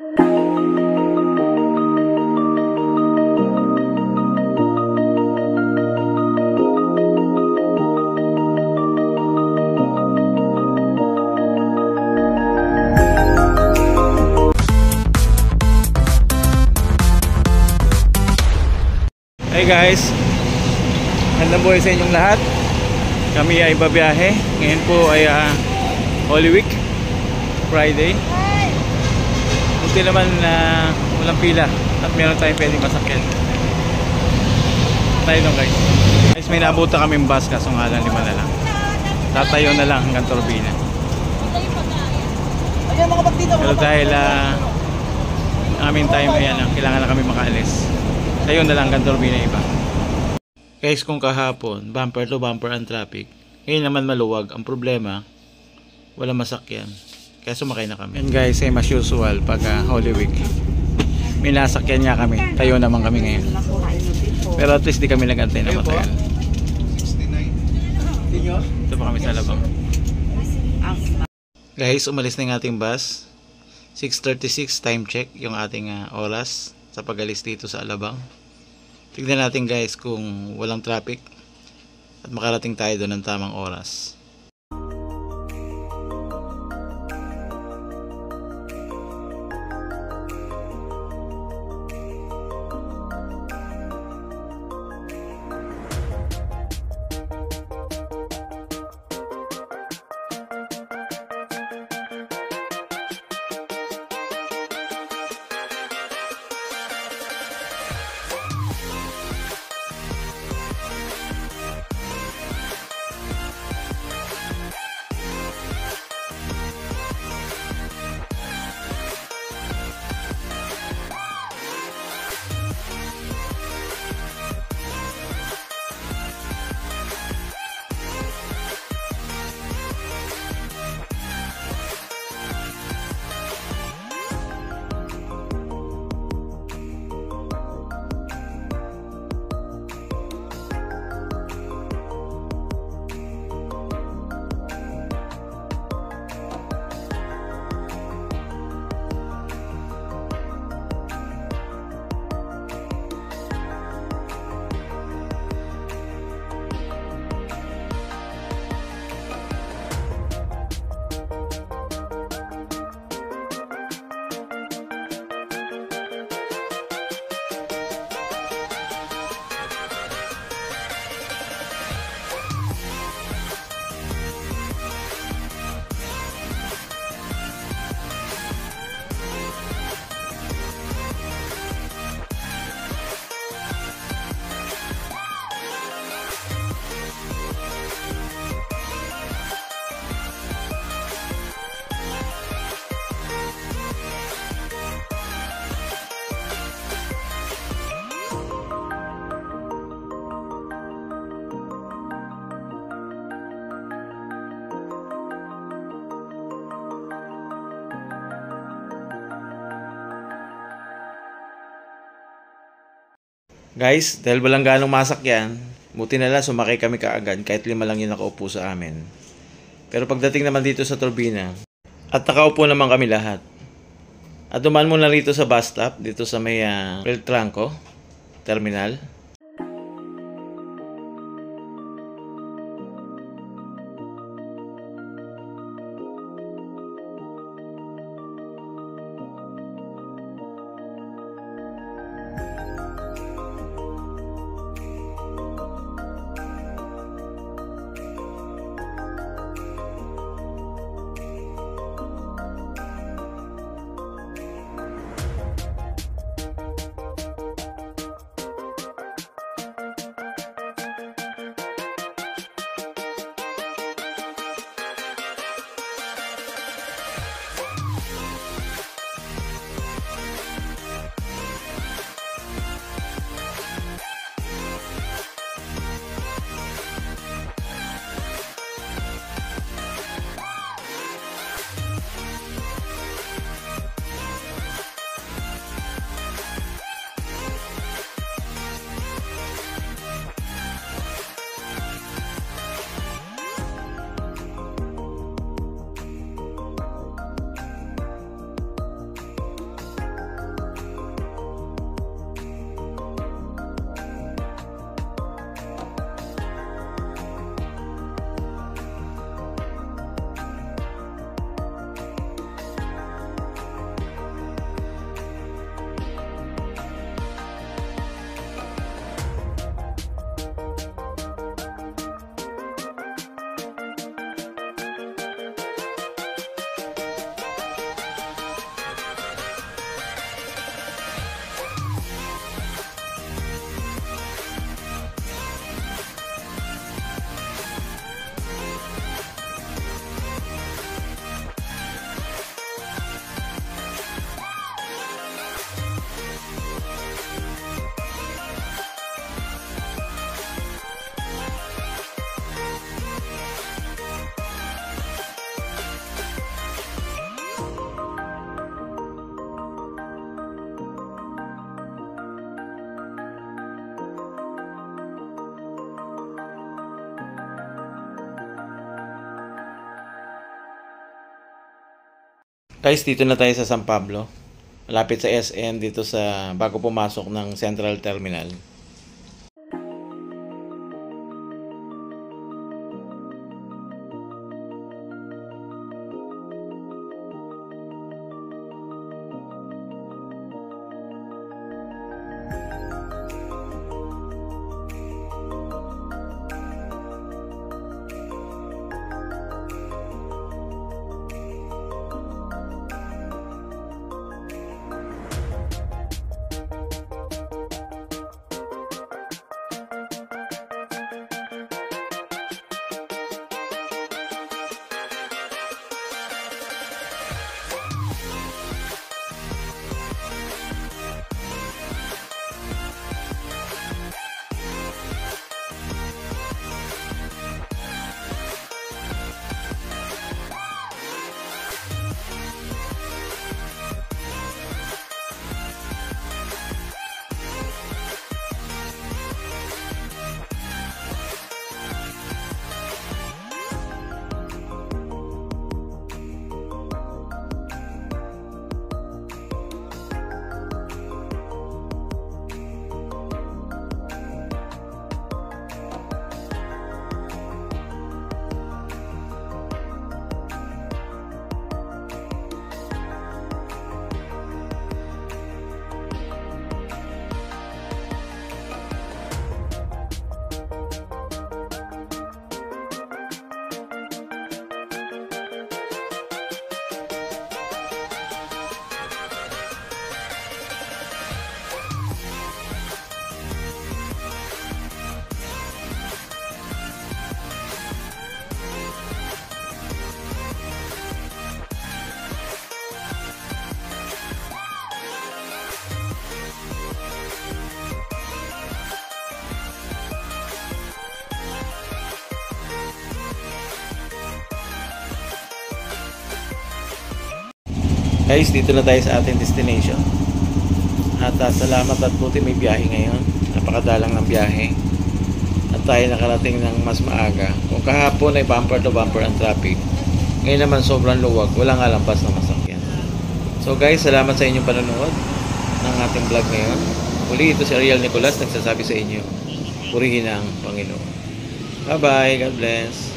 Hey guys, magandang buhay sa inyong lahat. Kami ay babiyahe. Ngayon po ay Holy Week, Friday. Buti naman walang pila at meron tayong pwedeng masakyan. Tayo lang guys. Guys, may naabutan kaming bus kaso nga lang 5 na lang. Tatayo na lang hanggang Turbina. Pero dahil aming time ayan, kailangan na kami makaalis. Tayo na lang hanggang Turbina iba. Guys, kung kahapon bumper to bumper ang traffic, ngayon naman maluwag. Ang problema, wala masakyan, kaya sumakay na kami. And guys, same as usual pag Holy Week, may nasakyan niya kami. Tayo naman kami ngayon. Pero at least di kami nag-antay na matagal. Ito pa kami sa Alabang. Guys, umalis na yung ating bus. 6:36 time check yung ating oras sa pag-alis dito sa Alabang. Tignan natin guys kung walang traffic at makarating tayo doon ng tamang oras. Guys, dahil walang ganong masakyan, buti na lang sumakay kami kaagad kahit 5 lang yung nakaupo sa amin. Pero pagdating naman dito sa Turbina, at nakaupo naman kami lahat. At dumaan muna rito sa bus stop, dito sa may Beltranco Terminal. Guys, dito na tayo sa San Pablo. Malapit sa SM dito sa bago pumasok ng Central Terminal. Guys, dito na tayo sa ating destination. At salamat at buti may biyahe ngayon. Napakadalang ng biyahe. At tayo nakarating ng mas maaga. Kung kahapon ay bumper to bumper ang traffic, ngayon naman sobrang luwag. Walang alampas na masakyan. So guys, salamat sa inyong panonood ng ating vlog ngayon. Uli, ito si Ariel Nicolas nagsasabi sa inyo, purihin ang Panginoon. Bye bye, God bless.